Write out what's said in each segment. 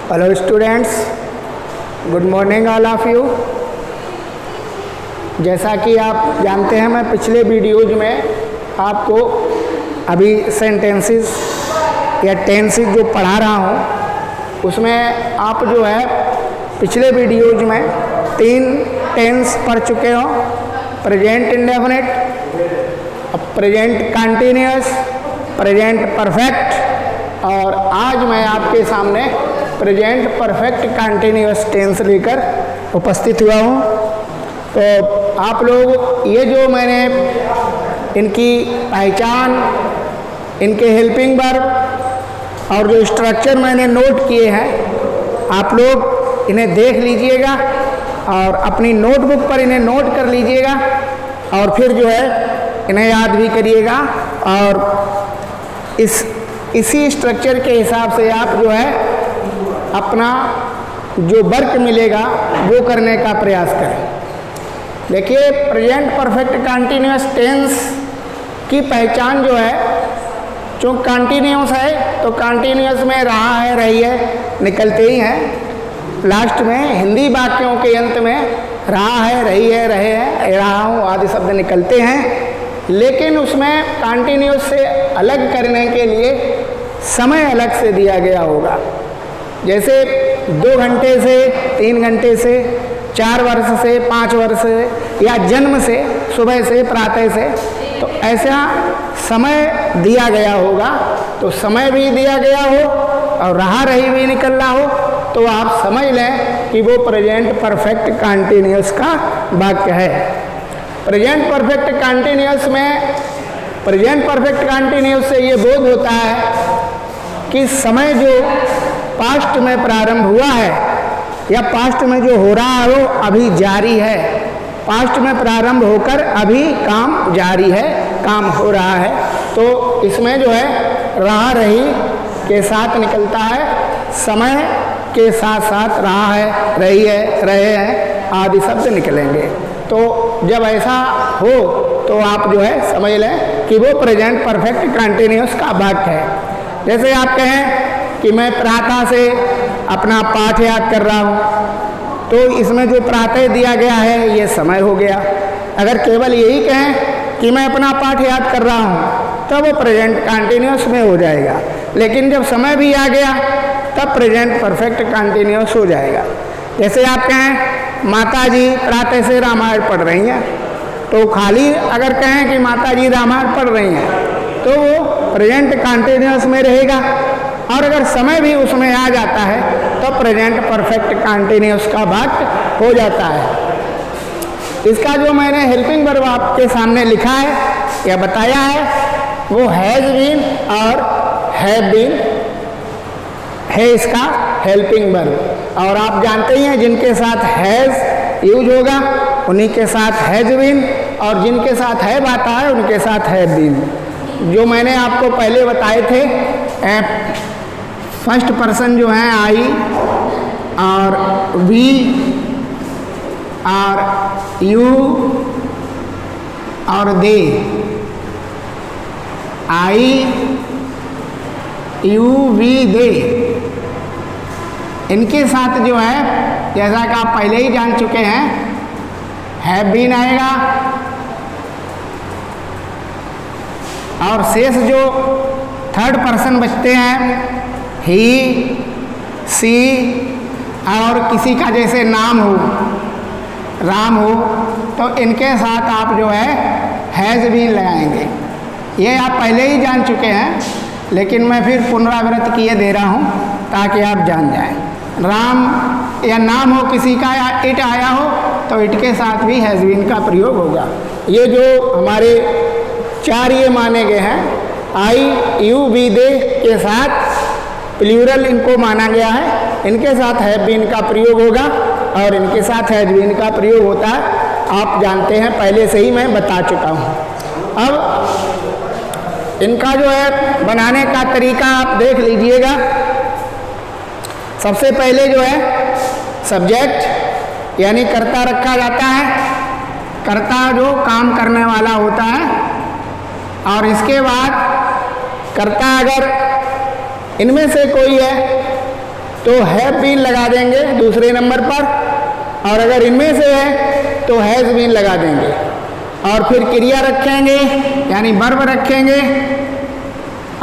Hello students, good morning all of you. जैसा कि आप जानते हैं, मैं पिछले वीडियोज में आपको अभी सेंटेंसेस या टेंसेस जो पढ़ा रहा हूँ, उसमें आप जो है पिछले वीडियोज में 3 टेंस पढ़ चुके हो। Present indefinite, present continuous, present perfect, और आज मैं आपके सामने प्रेजेंट परफेक्ट कंटिन्यूअस टेंस लेकर उपस्थित हुआ हूँ। तो आप लोग ये जो मैंने इनकी पहचान, इनके हेल्पिंग वर्ब और जो स्ट्रक्चर मैंने नोट किए हैं, आप लोग इन्हें देख लीजिएगा और अपनी नोटबुक पर इन्हें नोट कर लीजिएगा और फिर जो है इन्हें याद भी करिएगा, और इसी स्ट्रक्चर के हिसाब से आप जो है अपना जो वर्क मिलेगा वो करने का प्रयास करें। देखिए, प्रेजेंट परफेक्ट कंटिन्यूअस टेंस की पहचान जो है, जो कंटिन्यूअस है तो कंटिन्यूअस में रहा है, रही है निकलते ही हैं। लास्ट में हिंदी वाक्यों के अंत में रहा है, रही है, रहे हैं, रहा हूँ आदि शब्द निकलते हैं। लेकिन उसमें कंटिन्यूअस से अलग करने के लिए समय अलग से दिया गया होगा। जैसे 2 घंटे से, 3 घंटे से, 4 वर्ष से, 5 वर्ष से, या जन्म से, सुबह से, प्रातः से, तो ऐसा समय दिया गया होगा। तो समय भी दिया गया हो और रहा रही भी निकल रहा हो तो आप समझ लें कि वो प्रेजेंट परफेक्ट कंटिन्यूअस का वाक्य है। प्रेजेंट परफेक्ट कंटिन्यूअस में, प्रेजेंट परफेक्ट कंटिन्यूअस से ये बोध होता है कि समय जो पास्ट में प्रारंभ हुआ है या पास्ट में जो हो रहा है वो अभी जारी है। पास्ट में प्रारंभ होकर अभी काम जारी है, काम हो रहा है। तो इसमें जो है रहा रही के साथ निकलता है, समय के साथ साथ रहा है, रही है, रहे हैं आदि शब्द निकलेंगे। तो जब ऐसा हो तो आप जो है समझ लें कि वो प्रेजेंट परफेक्ट कंटिन्यूअस का वाक्य है। जैसे आप कहें कि मैं प्रातः से अपना पाठ याद कर रहा हूँ, तो इसमें जो प्रातः दिया गया है ये समय हो गया। अगर केवल यही कहें कि मैं अपना पाठ याद कर रहा हूँ तो वो प्रेजेंट कंटिन्यूअस में हो जाएगा। लेकिन जब समय भी आ गया तब प्रेजेंट परफेक्ट कंटिन्यूअस हो जाएगा। जैसे आप कहें माता जी प्रातः से रामायण पढ़ रही हैं, तो खाली अगर कहें कि माता जी रामायण पढ़ रही हैं तो वो प्रेजेंट कंटिन्यूअस में रहेगा। और अगर समय भी उसमें आ जाता है तो प्रेजेंट परफेक्ट कंटिन्यूअस का वाक्य हो जाता है। इसका जो मैंने हेल्पिंग वर्ब आपके सामने लिखा है या बताया है वो हैज बीन और हैव बीन है, इसका हेल्पिंग वर्ब। और आप जानते ही हैं जिनके साथ हैज यूज होगा उन्हीं के साथ हैज बीन, और जिनके साथ हैव आता है उनके साथ हैव बीन। जो मैंने आपको पहले बताए थे, फर्स्ट पर्सन जो है आई और वी और यू और दे, आई यू वी दे, इनके साथ जो है जैसा कि आप पहले ही जान चुके हैं हैव बीन आएगा, और शेष जो थर्ड पर्सन बचते हैं ही, सी, और किसी का जैसे नाम हो, राम हो, तो इनके साथ आप जो है हैज़ बीन लगाएंगे। ये आप पहले ही जान चुके हैं, लेकिन मैं फिर पुनरावृत्त किए दे रहा हूँ ताकि आप जान जाएं। राम या नाम हो किसी का या इट आया हो तो इट के साथ भी हैज़ बीन का प्रयोग होगा। ये जो हमारे 4 ये माने गए हैं, आई यू वी दे के साथ प्लूरल इनको माना गया है, इनके साथ हैव बीन का प्रयोग होगा और इनके साथ हैज बीन का प्रयोग होता है। आप जानते हैं, पहले से ही मैं बता चुका हूँ। अब इनका जो है बनाने का तरीका आप देख लीजिएगा। सबसे पहले जो है सब्जेक्ट यानी कर्ता रखा जाता है, कर्ता जो काम करने वाला होता है, और इसके बाद कर्ता अगर इनमें से कोई है तो हैव बीन लगा देंगे दूसरे नंबर पर, और अगर इनमें से है तो हैज़ बीन लगा देंगे, और फिर क्रिया रखेंगे यानी वर्ब रखेंगे,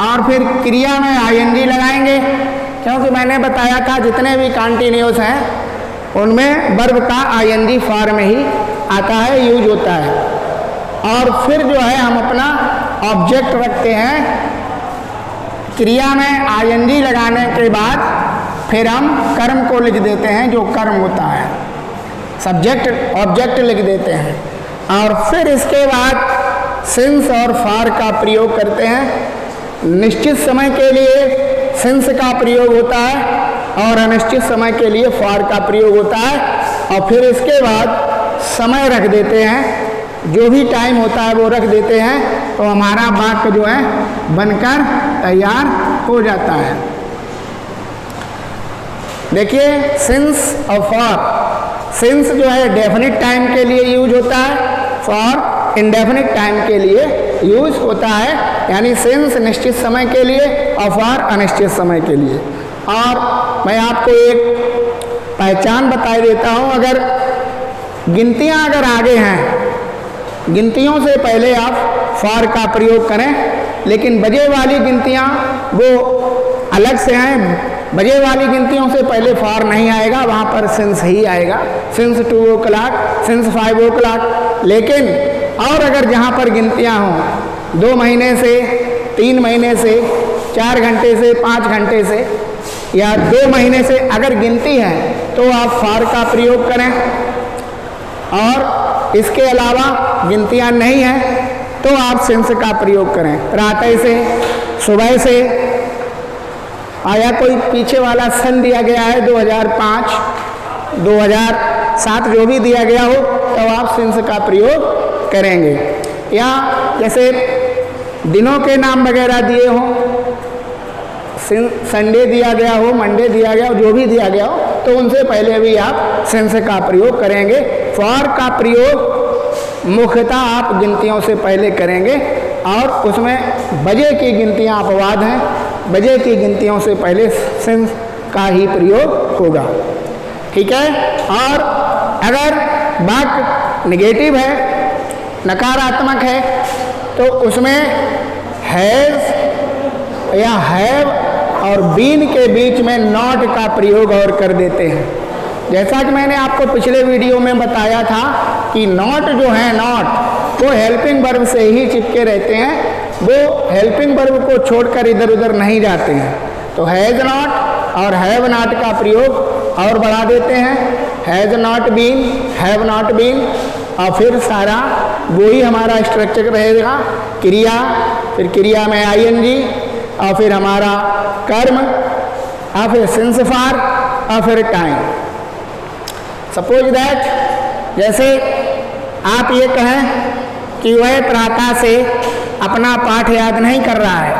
और फिर क्रिया में आईएनजी लगाएंगे, क्योंकि मैंने बताया था जितने भी कॉन्टिन्यूअस हैं उनमें वर्ब का आईएनजी फॉर्म ही आता है, यूज होता है। और फिर जो है हम अपना ऑब्जेक्ट रखते हैं, क्रिया में आईएनजी लगाने के बाद फिर हम कर्म को लिख देते हैं, जो कर्म होता है, सब्जेक्ट ऑब्जेक्ट लिख देते हैं, और फिर इसके बाद सिंस और फॉर का प्रयोग करते हैं। निश्चित समय के लिए सिंस का प्रयोग होता है और अनिश्चित समय के लिए फॉर का प्रयोग होता है, और फिर इसके बाद समय रख देते हैं, जो भी टाइम होता है वो रख देते हैं, तो हमारा वाक्य जो है बनकर तैयार हो जाता है। देखिए सिंस और फॉर, सिंस जो है डेफिनिट टाइम के लिए यूज होता है, फॉर इंडेफिनिट टाइम के लिए यूज होता है, यानी सिंस निश्चित समय के लिए और फॉर अनिश्चित समय के लिए। और मैं आपको एक पहचान बता देता हूँ, अगर गिनतियाँ अगर आगे हैं, गिनतियों से पहले आप फॉर का प्रयोग करें, लेकिन बजे वाली गिनतियाँ वो अलग से हैं, बजे वाली गिनतियों से पहले फॉर नहीं आएगा, वहाँ पर सिंस ही आएगा, सिंस 2 o'clock, सिंस 5 o'clock। लेकिन और अगर जहाँ पर गिनतियाँ हों 2 महीने से, 3 महीने से, 4 घंटे से, 5 घंटे से या 2 महीने से अगर गिनती है तो आप फॉर का प्रयोग करें, और इसके अलावा गिनतियाँ नहीं हैं तो आप सिंस का प्रयोग करें। प्रातः से, सुबह से, या कोई पीछे वाला सन दिया गया है 2005, 2007 जो भी दिया गया हो, तब आप सिंस का प्रयोग करेंगे। या जैसे दिनों के नाम वगैरह दिए हों, संडे दिया गया हो, मंडे दिया गया हो, जो भी दिया गया हो, तो उनसे पहले भी आप सिंस का प्रयोग करेंगे। फॉर का प्रयोग मुख्यतः आप गिनतियों से पहले करेंगे, और उसमें बजे की गिनतियाँ अपवाद हैं, बजे की गिनतियों से पहले सिंस का ही प्रयोग होगा। ठीक है। और अगर वाक्य नेगेटिव है, नकारात्मक है, तो उसमें हैज़ या हैव और बीन के बीच में नॉट का प्रयोग और कर देते हैं। जैसा कि मैंने आपको पिछले वीडियो में बताया था कि नॉट जो है, नॉट वो हेल्पिंग वर्ब से ही चिपके रहते हैं, वो हेल्पिंग वर्ब को छोड़कर इधर उधर नहीं जाते हैं। तो हैज़ नॉट और हैव नॉट का प्रयोग और बढ़ा देते हैं, has not been, have not been, और फिर सारा वही हमारा स्ट्रक्चर रहेगा, क्रिया, फिर क्रिया में आईएनजी, और फिर हमारा कर्म, और फिर सिंस फॉर, और फिर टाइम। सपोज दैट जैसे आप ये कहें कि वह प्रातः से अपना पाठ याद नहीं कर रहा है,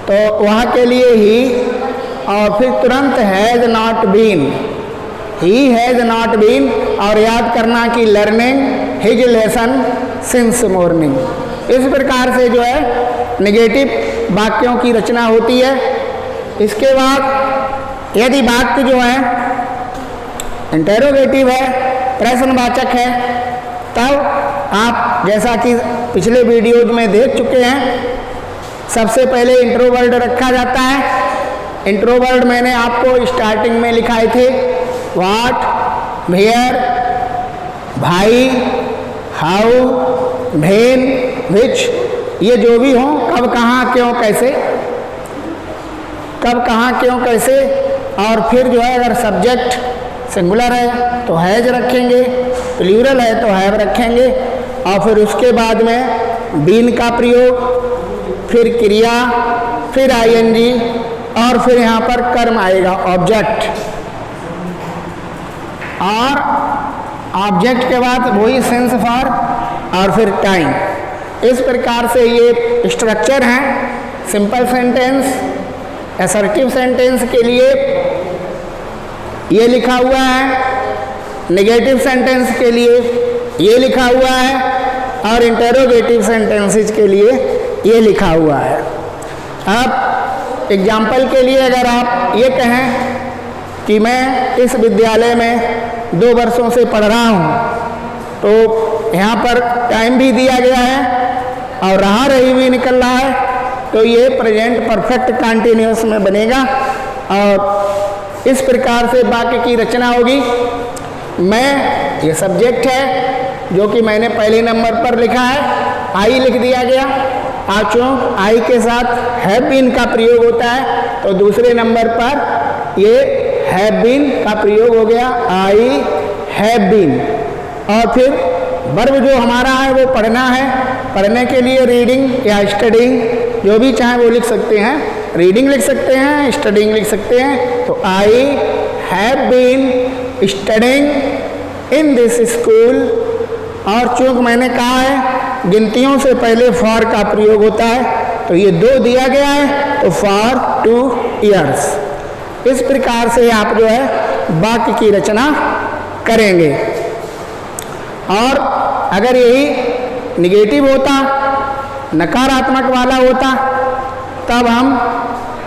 तो वह के लिए ही, और फिर तुरंत has not been, he has not been, और याद करना कि learning his lesson since morning. इस प्रकार से जो है नेगेटिव वाक्यों की रचना होती है। इसके बाद यदि वाक्य जो है इंटेरोगेटिव है, प्रश्नवाचक है, तब आप जैसा कि पिछले वीडियोज में देख चुके हैं, सबसे पहले इंट्रोवर्ड रखा जाता है। इंट्रोवर्ड मैंने आपको स्टार्टिंग में लिखाए थे, व्हाट, वेयर, भाई, हाउ, व्हेन, विच, ये जो भी हो, कब, कहाँ, क्यों, कैसे, कब, कहाँ, क्यों, कैसे। और फिर जो है अगर सब्जेक्ट सिंगुलर है तो हैज रखेंगे, प्लूरल है तो हैव रखेंगे, और फिर उसके बाद में बीन का प्रयोग, फिर क्रिया, फिर आईएनजी, और फिर यहाँ पर कर्म आएगा, ऑब्जेक्ट, और ऑब्जेक्ट के बाद वही सिंस फॉर, और फिर टाइम। इस प्रकार से ये स्ट्रक्चर हैं। सिंपल सेंटेंस, असर्टिव सेंटेंस के लिए ये लिखा हुआ है, नेगेटिव सेंटेंस के लिए ये लिखा हुआ है, और इंटेरोगेटिव सेंटेंसेस के लिए ये लिखा हुआ है। अब एग्जाम्पल के लिए अगर आप ये कहें कि मैं इस विद्यालय में 2 वर्षों से पढ़ रहा हूँ, तो यहाँ पर टाइम भी दिया गया है और रहा रही भी निकल रहा है, तो ये प्रेजेंट परफेक्ट कंटिन्यूअस में बनेगा। और इस प्रकार से वाक्य की रचना होगी। मैं, ये सब्जेक्ट है जो कि मैंने पहले नंबर पर लिखा है, आई लिख दिया गया। पांचों आई के साथ हैव बीन का प्रयोग होता है, तो दूसरे नंबर पर ये हैव बीन का प्रयोग हो गया, आई हैव बीन। और फिर वर्ब जो हमारा है वो पढ़ना है, पढ़ने के लिए रीडिंग या स्टडिंग जो भी चाहे वो लिख सकते हैं, रीडिंग लिख सकते हैं, स्टडिंग लिख सकते हैं। तो I have been studying in this school. और चूंकि मैंने कहा है गिनतियों से पहले फॉर का प्रयोग होता है, तो ये 2 दिया गया है, तो फॉर 2 ईयर्स। इस प्रकार से आप जो है वाक्य की रचना करेंगे। और अगर यही निगेटिव होता, नकारात्मक वाला होता, तब हम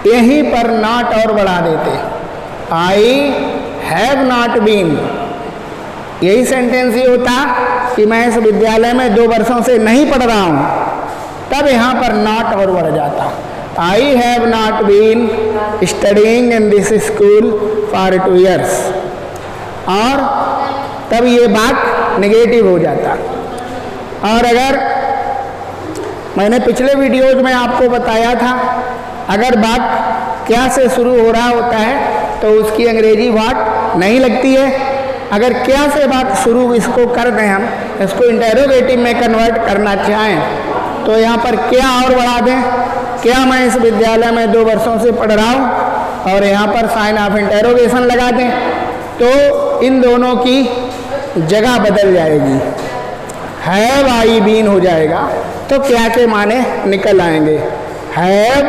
यहीं पर नॉट और बढ़ा देते, आई हैव नॉट बीन। यही सेंटेंस ही होता कि मैं इस विद्यालय में 2 वर्षों से नहीं पढ़ रहा हूँ, तब यहाँ पर नॉट और बढ़ जाता, I have not been studying in this school for 2 years. और तब ये बात नेगेटिव हो जाता। और अगर मैंने पिछले वीडियोज में आपको बताया था, अगर बात क्या से शुरू हो रहा होता है तो उसकी अंग्रेजी वाट नहीं लगती है। अगर क्या से बात शुरू इसको कर दें, हम इसको इंटेरोगेटिव में कन्वर्ट करना चाहें, तो यहाँ पर क्या और बढ़ा दें, क्या मैं इस विद्यालय में 2 वर्षों से पढ़ रहा हूँ, और यहाँ पर साइन ऑफ इंटेरोगेशन लगा दें, तो इन दोनों की जगह बदल जाएगी, हैव आई बीन हो जाएगा। तो क्या के माने निकल आएंगे, have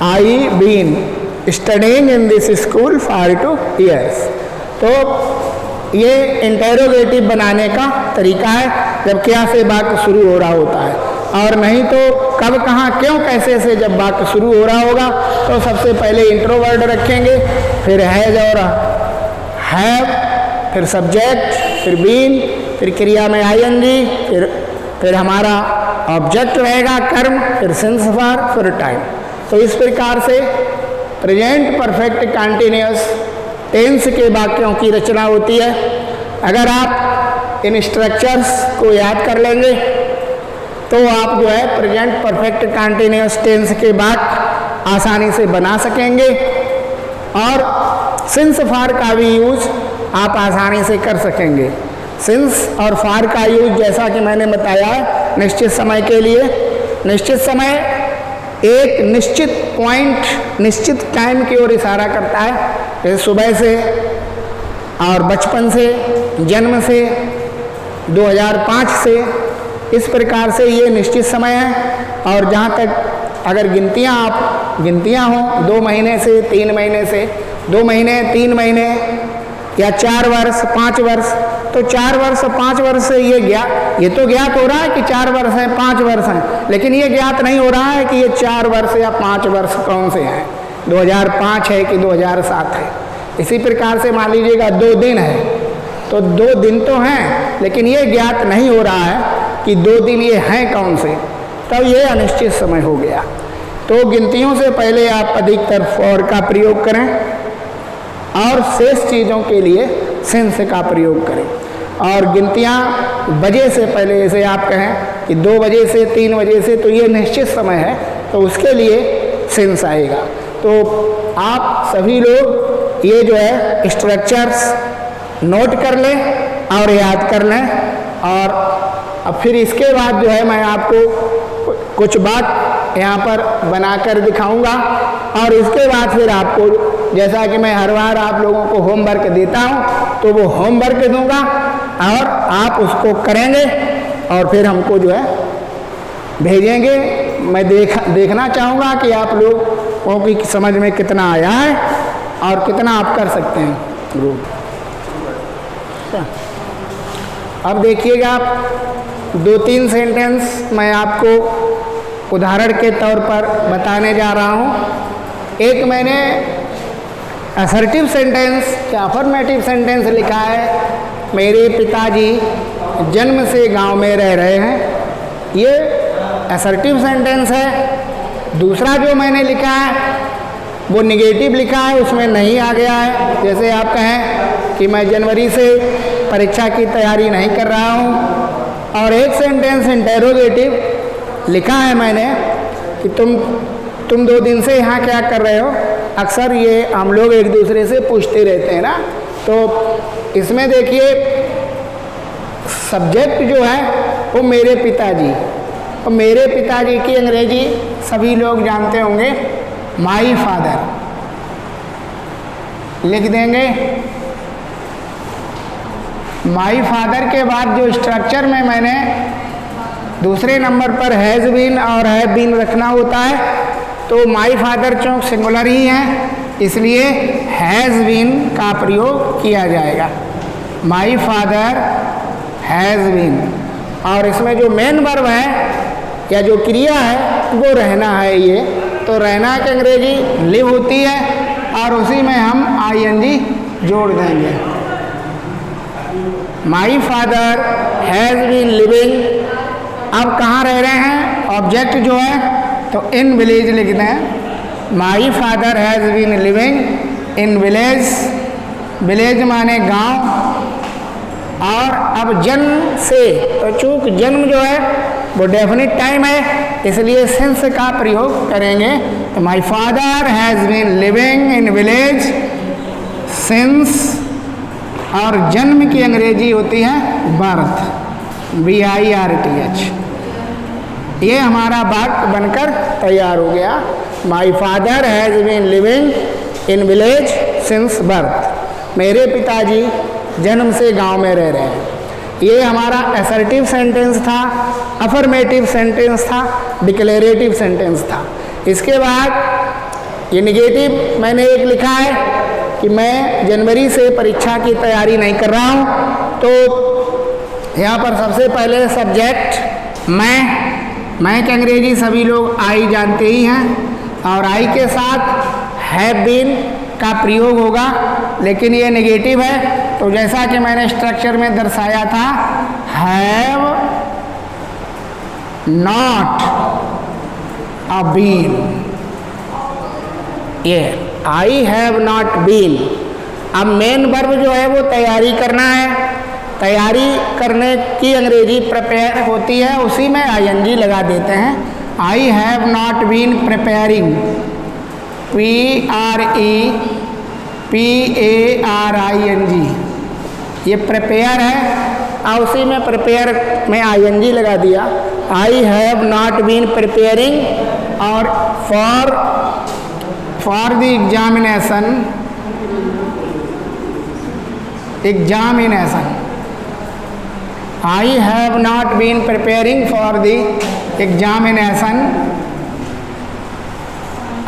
I been studying in this school for 2 years. तो ये इंटेरोगेटिव बनाने का तरीका है जब क्या से वाक्य शुरू हो रहा होता है। और नहीं तो कब, कहाँ, क्यों, कैसे से जब वाक्य शुरू हो रहा होगा तो सबसे पहले इंट्रो वर्ड रखेंगे, फिर हैज और हैव, फिर सब्जेक्ट, फिर बीन, फिर क्रिया में आईएनजी, फिर हमारा ऑब्जेक्ट रहेगा कर्म, फिर सिंस फॉर, फिर टाइम। तो इस प्रकार से प्रेजेंट परफेक्ट कंटिन्यूअस टेंस के वाक्यों की रचना होती है। अगर आप इन स्ट्रक्चर्स को याद कर लेंगे तो आप जो है प्रेजेंट परफेक्ट कंटिन्यूअस टेंस के वाक्य आसानी से बना सकेंगे। और सिंस फॉर का भी यूज आप आसानी से कर सकेंगे। सिंस और फॉर का यूज जैसा कि मैंने बताया है निश्चित समय के लिए। निश्चित समय एक निश्चित पॉइंट, निश्चित टाइम की ओर इशारा करता है, जैसे सुबह से और बचपन से, जन्म से, 2005 से, इस प्रकार से ये निश्चित समय है। और जहाँ तक अगर गिनतियाँ हों 2 महीने से, 3 महीने से, 2 महीने, 3 महीने या 4 वर्ष, 5 वर्ष, तो 4 वर्ष, 5 वर्ष से ये तो ज्ञात हो रहा है कि 4 वर्ष हैं, 5 वर्ष हैं, लेकिन ये ज्ञात नहीं हो रहा है कि ये 4 वर्ष या 5 वर्ष कौन से हैं, 2005 है कि 2007 है। इसी प्रकार से मान लीजिएगा 2 दिन है, तो 2 दिन तो हैं, लेकिन ये ज्ञात नहीं हो रहा है कि 2 दिन ये हैं कौन से, तब ये अनिश्चित समय हो गया। तो गिनतियों से पहले आप अधिकतर फॉर का प्रयोग करें और शेष चीज़ों के लिए सिंस का प्रयोग करें। और गिनतियाँ बजे से पहले, जैसे आप कहें कि 2 बजे से 3 बजे से, तो ये निश्चित समय है, तो उसके लिए सिंस आएगा। तो आप सभी लोग ये जो है स्ट्रक्चर्स नोट कर लें और याद कर लें। और अब फिर इसके बाद जो है मैं आपको कुछ बात यहाँ पर बनाकर दिखाऊंगा, और इसके बाद फिर आपको, जैसा कि मैं हर बार आप लोगों को होमवर्क देता हूँ, तो वो होमवर्क दूंगा और आप उसको करेंगे और फिर हमको जो है भेजेंगे। मैं देखना चाहूँगा कि आप लोगों की समझ में कितना आया है और कितना आप कर सकते हैं। अब देखिएगा, आप 2-3 सेंटेंस मैं आपको उदाहरण के तौर पर बताने जा रहा हूँ। एक मैंने असर्टिव सेंटेंस या अफर्मेटिव सेंटेंस लिखा है, मेरे पिताजी जन्म से गांव में रह रहे हैं, ये असर्टिव सेंटेंस है। दूसरा जो मैंने लिखा है वो निगेटिव लिखा है, उसमें नहीं आ गया है। जैसे आप कहें कि मैं जनवरी से परीक्षा की तैयारी नहीं कर रहा हूँ, और एक सेंटेंस इंटेरोगेटिव लिखा है मैंने कि तुम 2 दिन से यहाँ क्या कर रहे हो। अक्सर ये हम लोग एक दूसरे से पूछते रहते हैं ना, तो इसमें देखिए सब्जेक्ट जो है वो मेरे पिताजी, और मेरे पिताजी की अंग्रेजी सभी लोग जानते होंगे, माई फादर लिख देंगे। माई फादर के बाद जो स्ट्रक्चर में मैंने दूसरे नंबर पर हैज़ बीन और हैव बीन रखना होता है, तो माई फादर चूँकि सिंगुलर ही है इसलिए हैज़ बीन का प्रयोग किया जाएगा। माई फादर हैज़ बीन, और इसमें जो मेन वर्ब है या जो क्रिया है वो रहना है। ये तो रहना की अंग्रेजी लिव होती है, और उसी में हम आईएनजी जोड़ देंगे। My father has been living, अब कहाँ रह रहे हैं, ऑब्जेक्ट जो है तो इन विलेज लिखते हैं। My father has been living in village, village माने गांव, और अब जन्म से, तो चूँकि जन्म जो है वो डेफिनिट टाइम है इसलिए सिंस का प्रयोग करेंगे। तो my father has been living in village since, और जन्म की अंग्रेजी होती है बर्थ, BIRTH। ये हमारा वाक्य बनकर तैयार हो गया। My father has been living in village since birth, मेरे पिताजी जन्म से गांव में रह रहे हैं। ये हमारा असर्टिव सेंटेंस था, अफर्मेटिव सेंटेंस था, डिक्लेरेटिव सेंटेंस था। इसके बाद ये निगेटिव मैंने एक लिखा है कि मैं जनवरी से परीक्षा की तैयारी नहीं कर रहा हूँ, तो यहाँ पर सबसे पहले सब्जेक्ट मैं की अंग्रेजी सभी लोग आई जानते ही हैं, और आई के साथ हैव बीन का प्रयोग होगा, लेकिन ये नेगेटिव है। तो जैसा कि मैंने स्ट्रक्चर में दर्शाया था, हैव नॉट अ बीन, ये आई हैव नॉट बीन। अब मेन वर्ब जो है वो तैयारी करना है, तैयारी करने की अंग्रेजी प्रिपेयर होती है, उसी में आईएनजी लगा देते हैं। I have not been preparing, PARING, ये प्रिपेयर है और उसी में प्रिपेयर में आईएनजी लगा दिया। I have not been preparing, और for the examination, I have not been preparing for the examination.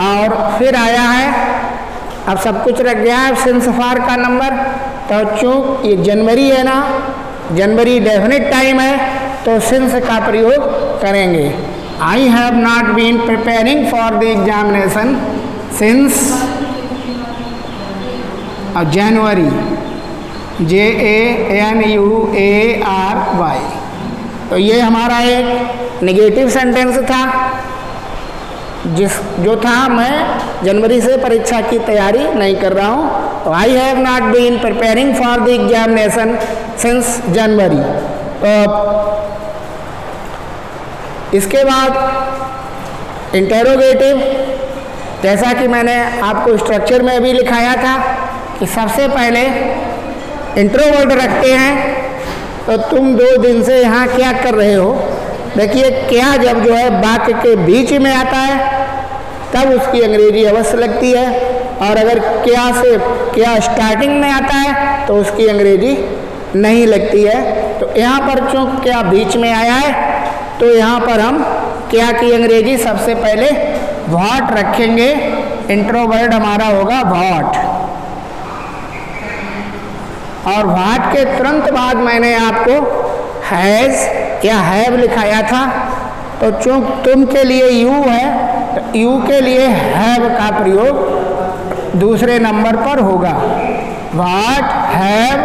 और फिर आया है, अब सब कुछ रख गया है सिंस फॉर का नंबर, तो चूँक ये जनवरी है ना, जनवरी डेफिनेट टाइम है, तो सिंस का प्रयोग करेंगे। I have not been preparing for the examination since January, JANUARY। तो ये हमारा एक नेगेटिव सेंटेंस था, जो था मैं जनवरी से परीक्षा की तैयारी नहीं कर रहा हूँ। तो I have not been preparing for the examination since January. इसके बाद इंटेरोगेटिव, जैसा कि मैंने आपको स्ट्रक्चर में भी लिखाया था कि सबसे पहले इंट्रोवर्ड रखते हैं, तो तुम 2 दिन से यहाँ क्या कर रहे हो। देखिए क्या जब जो है वाक्य के बीच में आता है तब उसकी अंग्रेजी अवश्य लगती है, और अगर क्या स्टार्टिंग में आता है तो उसकी अंग्रेजी नहीं लगती है। तो यहाँ पर चूँकि क्या बीच में आया है, तो यहाँ पर हम क्या की अंग्रेजी सबसे पहले व्हाट रखेंगे। इंट्रोवर्ड हमारा होगा व्हाट, और व्हाट के तुरंत बाद मैंने आपको हैज़ या हैव लिखाया था। तो चूँकि तुम के लिए यू है, तो यू के लिए हैव का प्रयोग दूसरे नंबर पर होगा। व्हाट हैव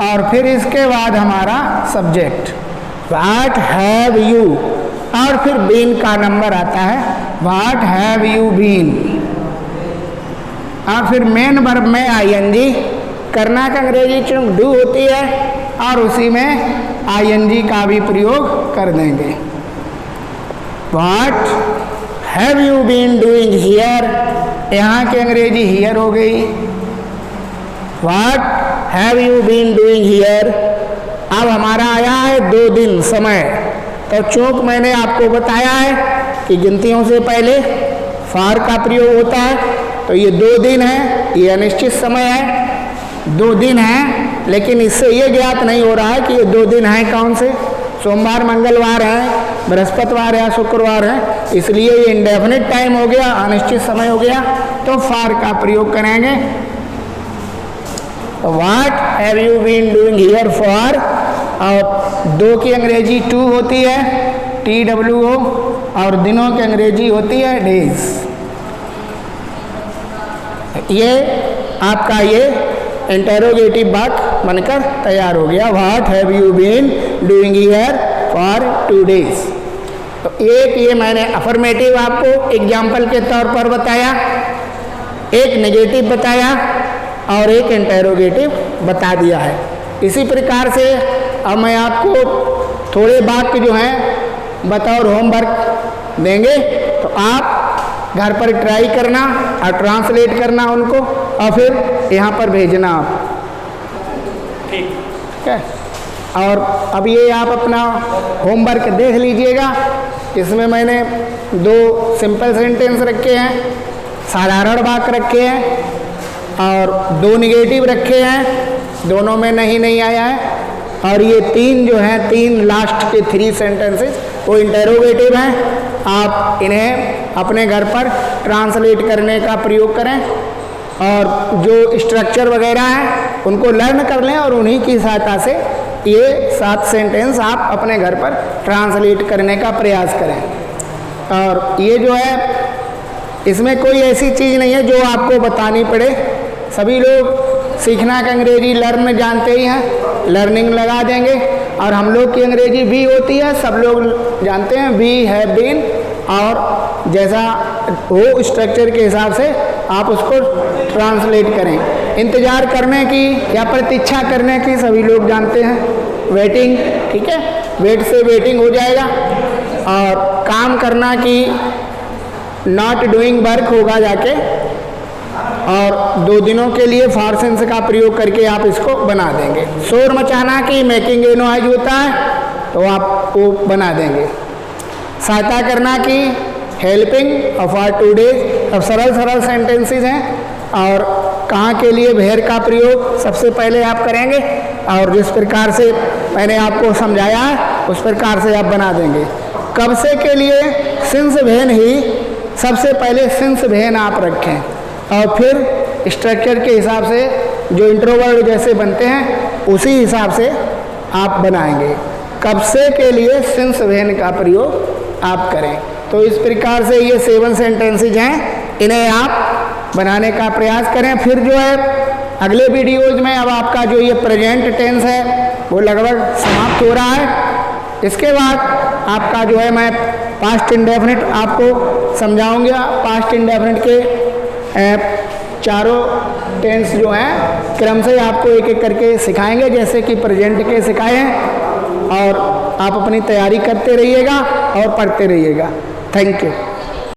और फिर इसके बाद हमारा सब्जेक्ट व्हाट हैव यू और फिर बीन का नंबर आता है व्हाट हैव यू बीन और फिर मेन वर्ब में आईएनजी करना का अंग्रेजी चुन डू होती है और उसी में आईएनजी का भी प्रयोग कर देंगे। What have you been doing here, यहाँ की अंग्रेजी हियर हो गई। What have you been doing here. अब हमारा आया है 2 दिन समय, तो चूंकि मैंने आपको बताया है कि गिनतियों से पहले फॉर का प्रयोग होता है, तो ये 2 दिन है, ये अनिश्चित समय है, 2 दिन है, लेकिन इससे ये ज्ञात नहीं हो रहा है कि ये 2 दिन हैं कौन से, सोमवार मंगलवार है, बृहस्पतिवार या शुक्रवार है, इसलिए ये इंडेफिनिट टाइम हो गया, अनिश्चित समय हो गया, तो फॉर का प्रयोग करेंगे। What have you been doing here for, और 2 की अंग्रेजी 2 होती है TWO और दिनों की अंग्रेजी होती है डेज। ये आपका ये इंटेरोगेटिव वाक्य बनकर तैयार हो गया। What have you been doing here for 2 days। तो एक ये मैंने अफर्मेटिव आपको एग्जाम्पल के तौर पर बताया, एक नेगेटिव बताया और एक इंटेरोगेटिव बता दिया है। इसी प्रकार से अब मैं आपको थोड़े वाक्य जो हैं बतौर होमवर्क देंगे, तो आप घर पर ट्राई करना और ट्रांसलेट करना उनको और फिर यहाँ पर भेजना आप, ठीक है। और अब ये आप अपना होमवर्क देख लीजिएगा। इसमें मैंने 2 सिंपल सेंटेंस रखे हैं, साधारण वाक्य रखे हैं और 2 निगेटिव रखे हैं, दोनों में नहीं आया है। और ये 3 जो हैं 3 लास्ट के 3 सेंटेंसेस वो इंटेरोगेटिव हैं। आप इन्हें अपने घर पर ट्रांसलेट करने का प्रयोग करें और जो स्ट्रक्चर वगैरह है उनको लर्न कर लें और उन्हीं की सहायता से ये 7 सेंटेंस आप अपने घर पर ट्रांसलेट करने का प्रयास करें। और ये जो है इसमें कोई ऐसी चीज़ नहीं है जो आपको बतानी पड़े, सभी लोग सीखना का अंग्रेजी लर्न जानते ही हैं, लर्निंग लगा देंगे। और हम लोग की अंग्रेजी भी होती है, सब लोग जानते हैं, वी हैव बीन, और जैसा हो स्ट्रक्चर के हिसाब से आप उसको ट्रांसलेट करें। इंतज़ार करने की या प्रतीक्षा करने की सभी लोग जानते हैं, वेटिंग, ठीक है, वेट से वेटिंग हो जाएगा। और काम करना की नॉट डूइंग वर्क होगा जाके, और 2 दिनों के लिए फॉर सेंस का प्रयोग करके आप इसको बना देंगे। शोर मचाना की मेकिंग ए नॉइज होता है, तो आप वो बना देंगे। सहायता करना की हेल्पिंग और फॉर 2 days। अब सरल सेंटेंसेस हैं और कहाँ के लिए वेयर का प्रयोग सबसे पहले आप करेंगे और जिस प्रकार से मैंने आपको समझाया है उस प्रकार से आप बना देंगे। कब से के लिए सिंस वेन ही, सबसे पहले सिंस वेन आप रखें और फिर स्ट्रक्चर के हिसाब से जो इंट्रोवर्ड जैसे बनते हैं उसी हिसाब से आप बनाएंगे। कब से के लिए सिंस वेन का प्रयोग आप करें। तो इस प्रकार से ये 7 सेंटेंसेज हैं, इन्हें आप बनाने का प्रयास करें। फिर जो है अगले वीडियोज में अब आपका जो ये प्रेजेंट टेंस है वो लगभग समाप्त हो रहा है। इसके बाद आपका जो है मैं पास्ट इंडेफिनिट आपको समझाऊंगा। पास्ट इंडेफिनिट के चारों टेंस जो हैं क्रम से आपको एक एक करके सिखाएंगे, जैसे कि प्रेजेंट के सिखाए हैं। और आप अपनी तैयारी करते रहिएगा और पढ़ते रहिएगा। Thank you.